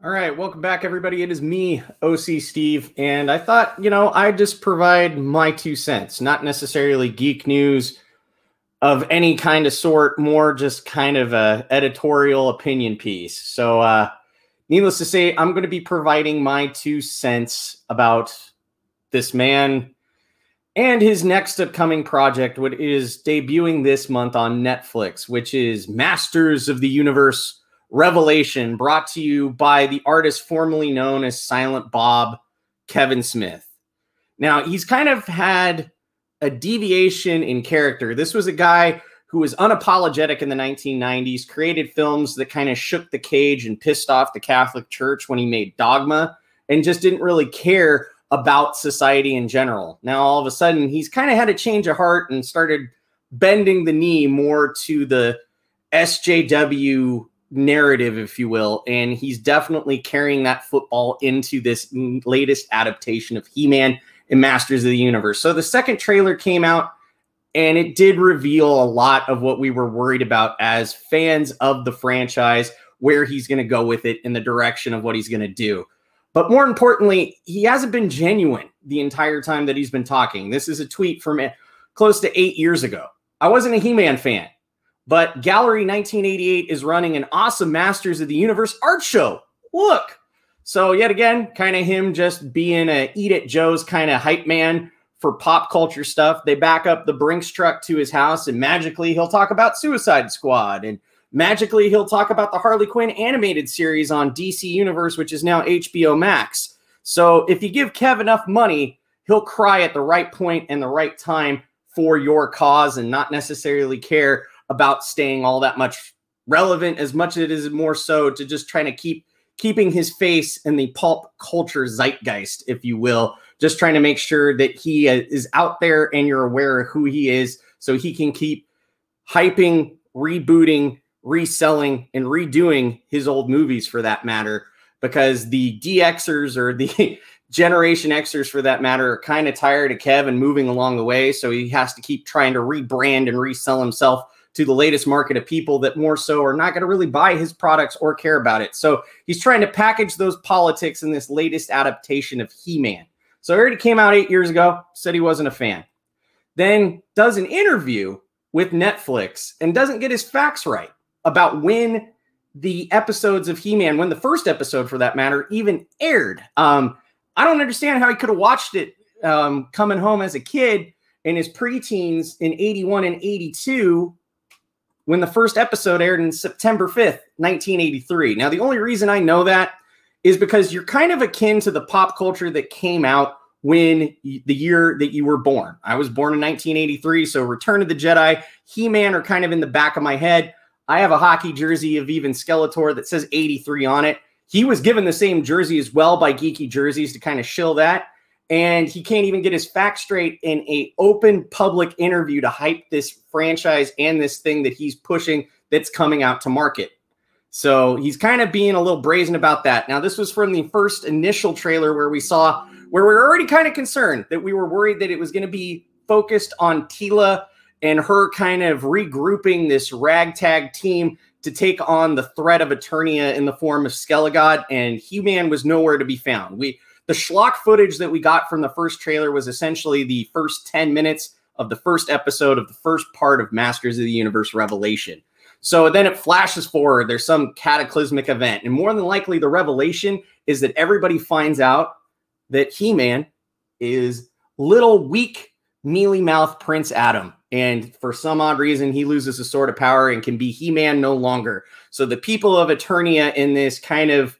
All right, welcome back, everybody. It is me, OC Steve, and I thought, I'd just provide my 2 cents, not necessarily geek news of any kind of sort, more just kind of a editorial opinion piece. So, needless to say, I'm going to be providing my 2 cents about this man and his next upcoming project, which is debuting this month on Netflix, which is Masters of the Universe Revelation, brought to you by the artist formerly known as Silent Bob, Kevin Smith. Now, he's kind of had a deviation in character. This was a guy who was unapologetic in the 1990s, created films that kind of shook the cage and pissed off the Catholic Church when he made Dogma, and just didn't really care about society in general. Now, all of a sudden, he's kind of had a change of heart and started bending the knee more to the SJW narrative, if you will, and he's definitely carrying that football into this latest adaptation of He-Man and Masters of the Universe. So the second trailer came out, and it did reveal a lot of what we were worried about as fans of the franchise, where he's going to go with it in the direction of what he's going to do. But more importantly, he hasn't been genuine the entire time that he's been talking. This is a tweet from close to 8 years ago. I wasn't a He-Man fan, but Gallery 1988 is running an awesome Masters of the Universe art show. Look. So yet again, kind of him just being a Eat It Joe's kind of hype man for pop culture stuff. They back up the Brinks truck to his house, and magically he'll talk about Suicide Squad, and magically he'll talk about the Harley Quinn animated series on DC Universe, which is now HBO Max. So if you give Kev enough money, he'll cry at the right point and the right time for your cause and not necessarily care about staying all that much relevant, as much as it is more so to just trying to keeping his face in the pulp culture zeitgeist, if you will, just trying to make sure that he is out there and you're aware of who he is, so he can keep hyping, rebooting, reselling, and redoing his old movies, for that matter, because the DXers, or the Generation Xers for that matter, are kind of tired of Kev moving along the way, so he has to keep trying to rebrand and resell himself to the latest market of people that more so are not going to really buy his products or care about it. So he's trying to package those politics in this latest adaptation of He-Man. So it already came out 8 years ago, said he wasn't a fan. Then does an interview with Netflix and doesn't get his facts right about when the episodes of He-Man, when the first episode for that matter, even aired. I don't understand how he could have watched it coming home as a kid in his preteens in 81 and 82, when the first episode aired in September 5th, 1983. Now, the only reason I know that is because you're kind of akin to the pop culture that came out when the year that you were born. I was born in 1983, so Return of the Jedi, He-Man are kind of in the back of my head. I have a hockey jersey of even Skeletor that says 83 on it. He was given the same jersey as well by Geeky Jerseys to kind of shill that. And he can't even get his facts straight in an open public interview to hype this franchise and this thing that he's pushing that's coming out to market. So he's kind of being a little brazen about that. Now, this was from the first initial trailer where we were already kind of concerned, that we were worried that it was going to be focused on Teela and her kind of regrouping this ragtag team to take on the threat of Eternia in the form of Skelegod, and He-Man was nowhere to be found. The schlock footage that we got from the first trailer was essentially the first 10 minutes of the first episode of the first part of Masters of the Universe Revelation. So then it flashes forward. There's some cataclysmic event. And more than likely, the revelation is that everybody finds out that He-Man is little, weak, mealy-mouthed Prince Adam. And for some odd reason, he loses a sword of power and can be He-Man no longer. So the people of Eternia in this kind of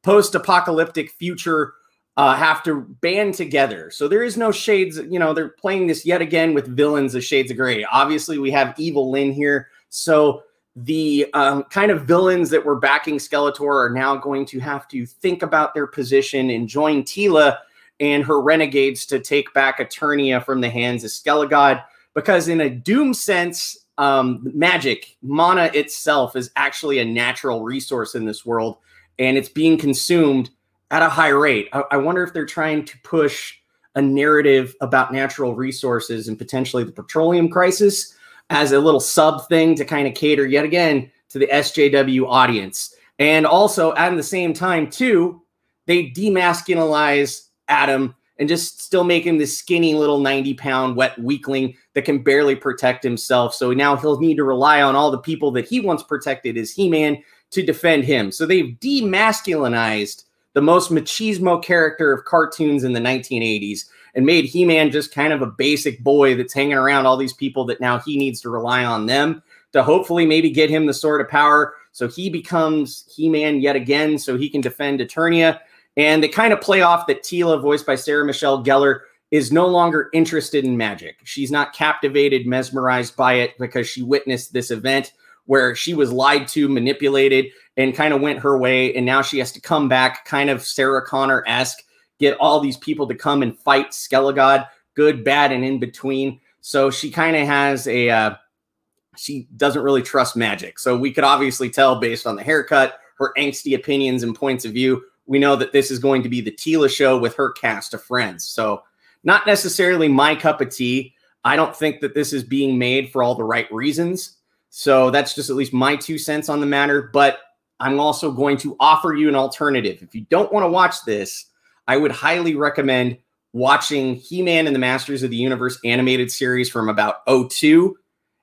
post-apocalyptic future have to band together. So there is no shades, they're playing this yet again with villains of Shades of Grey. Obviously, we have Evil Lyn here. So the kind of villains that were backing Skeletor are now going to have to think about their position and join Teela and her renegades to take back Eternia from the hands of Skelegod. Because in a Doom sense, magic, mana itself, is actually a natural resource in this world, and it's being consumed at a high rate. I wonder if they're trying to push a narrative about natural resources and potentially the petroleum crisis as a little sub thing to kind of cater yet again to the SJW audience. And also at the same time too, they demasculinize Adam and just still make him this skinny little 90-pound wet weakling that can barely protect himself. So now he'll need to rely on all the people that he once protected as He-Man to defend him. So they've demasculinized the most machismo character of cartoons in the 1980s and made He-Man just kind of a basic boy that's hanging around all these people that now he needs to rely on them to hopefully maybe get him the Sword of Power so he becomes He-Man yet again so he can defend Eternia. And they kind of play off that Teela, voiced by Sarah Michelle Gellar, is no longer interested in magic. She's not captivated, mesmerized by it because she witnessed this event where she was lied to, manipulated, and kind of went her way. And now she has to come back, kind of Sarah Connor-esque, get all these people to come and fight Skelegod, good, bad, and in between. So she kind of has a, she doesn't really trust magic. So we could obviously tell based on the haircut, her angsty opinions and points of view, we know that this is going to be the Teela show with her cast of friends. So not necessarily my cup of tea. I don't think that this is being made for all the right reasons. So that's just at least my 2 cents on the matter. But I'm also going to offer you an alternative. If you don't want to watch this, I would highly recommend watching He-Man and the Masters of the Universe animated series from about 2002.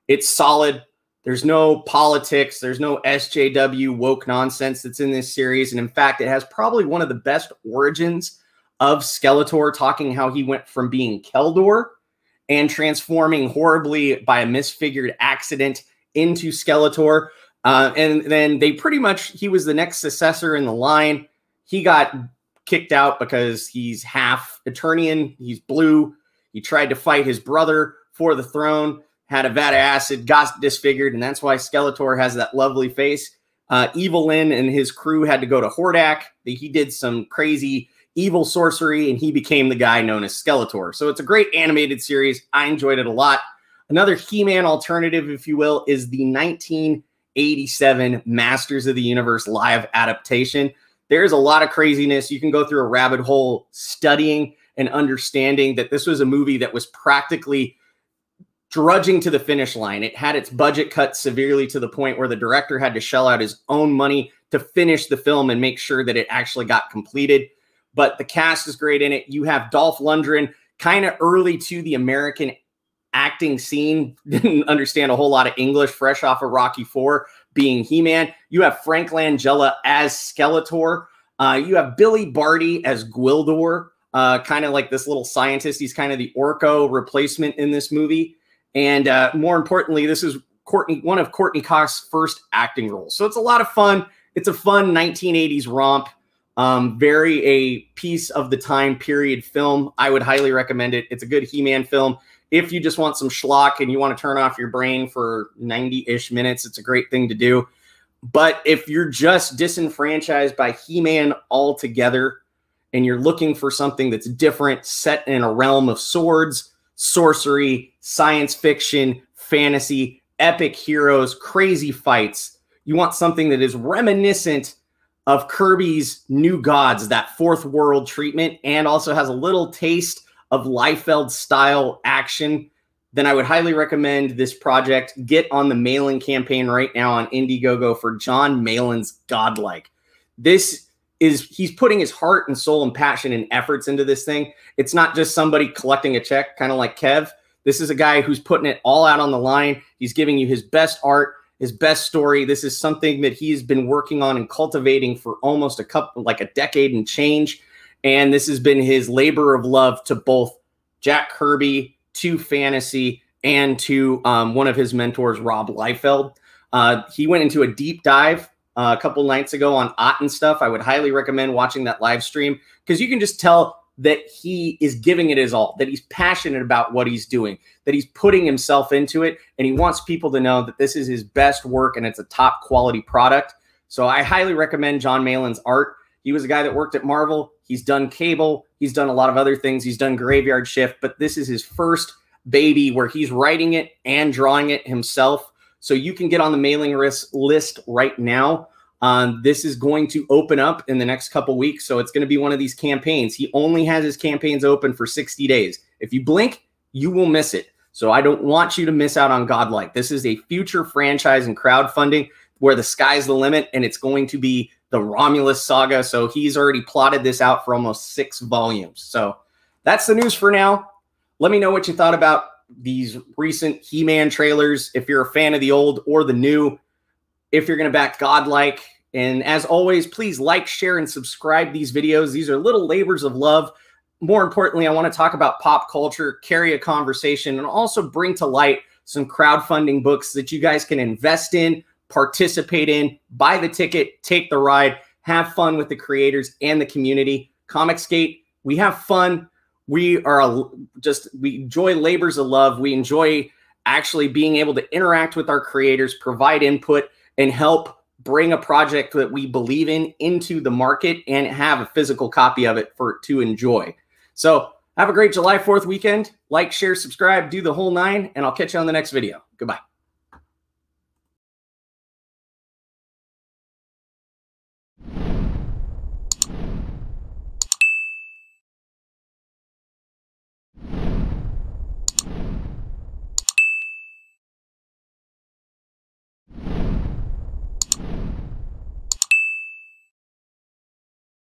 It's solid. There's no politics. There's no SJW woke nonsense that's in this series. And in fact, it has probably one of the best origins of Skeletor, talking how he went from being Keldor and transforming horribly by a misfigured accident into Skeletor. And then they pretty much, he was the next successor in the line. He got kicked out because he's half Eternian. He's blue. He tried to fight his brother for the throne, had a vat of acid, got disfigured, and that's why Skeletor has that lovely face. Evelyn and his crew had to go to Hordak. He did some crazy evil sorcery, and he became the guy known as Skeletor. So it's a great animated series. I enjoyed it a lot. Another He-Man alternative, if you will, is the 1987 Masters of the Universe live adaptation. There's a lot of craziness. You can go through a rabbit hole studying and understanding that this was a movie that was practically drudging to the finish line. It had its budget cut severely to the point where the director had to shell out his own money to finish the film and make sure that it actually got completed. But the cast is great in it. You have Dolph Lundgren, kind of early to the American acting scene, didn't understand a whole lot of English, fresh off of Rocky IV, being He-Man. You have Frank Langella as Skeletor. You have Billy Barty as Gwildor, kind of like this little scientist. He's kind of the Orko replacement in this movie. And more importantly, this is one of Courtney Cox's first acting roles. So it's a lot of fun. It's a fun 1980s romp. Very a piece of the time period film. I would highly recommend it. It's a good He-Man film. If you just want some schlock and you want to turn off your brain for 90-ish minutes, it's a great thing to do. But if you're just disenfranchised by He-Man altogether and you're looking for something that's different, set in a realm of swords, sorcery, science fiction, fantasy, epic heroes, crazy fights, you want something that is reminiscent of Kirby's New Gods, that fourth world treatment, and also has a little taste of Liefeld style action, then I would highly recommend this project. Get on the Malin campaign right now on Indiegogo for Jon Mailn's Godlike. He's putting his heart and soul and passion and efforts into this thing. It's not just somebody collecting a check, kind of like Kev. This is a guy who's putting it all out on the line. He's giving you his best art, his best story. This is something that he's been working on and cultivating for almost a decade and change. And this has been his labor of love to both Jack Kirby, to fantasy, and to one of his mentors, Rob Liefeld. He went into a deep dive a couple nights ago on Otten stuff. I would highly recommend watching that live stream because you can just tell that he is giving it his all, that he's passionate about what he's doing, that he's putting himself into it, and he wants people to know that this is his best work and it's a top quality product. So I highly recommend Jon Mailn's art. He was a guy that worked at Marvel. He's done Cable. He's done a lot of other things. He's done Graveyard Shift, but this is his first baby where he's writing it and drawing it himself. So you can get on the mailing list right now. This is going to open up in the next couple weeks. So it's going to be one of these campaigns. He only has his campaigns open for 60 days. If you blink, you will miss it. So I don't want you to miss out on Godlike. This is a future franchise and crowdfunding where the sky's the limit, and it's going to be the Romulus saga. So he's already plotted this out for almost 6 volumes. So that's the news for now. Let me know what you thought about these recent He-Man trailers, if you're a fan of the old or the new, if you're going to back Godlike. And as always, please like, share, and subscribe these videos. These are little labors of love. More importantly, I want to talk about pop culture, carry a conversation, and also bring to light some crowdfunding books that you guys can invest in, participate in, buy the ticket, take the ride, have fun with the creators and the community. Comicsgate, we have fun. We enjoy labors of love. We enjoy actually being able to interact with our creators, provide input, and help bring a project that we believe in into the market and have a physical copy of it to enjoy. So have a great July 4th weekend. Like, share, subscribe, do the whole 9, and I'll catch you on the next video. Goodbye.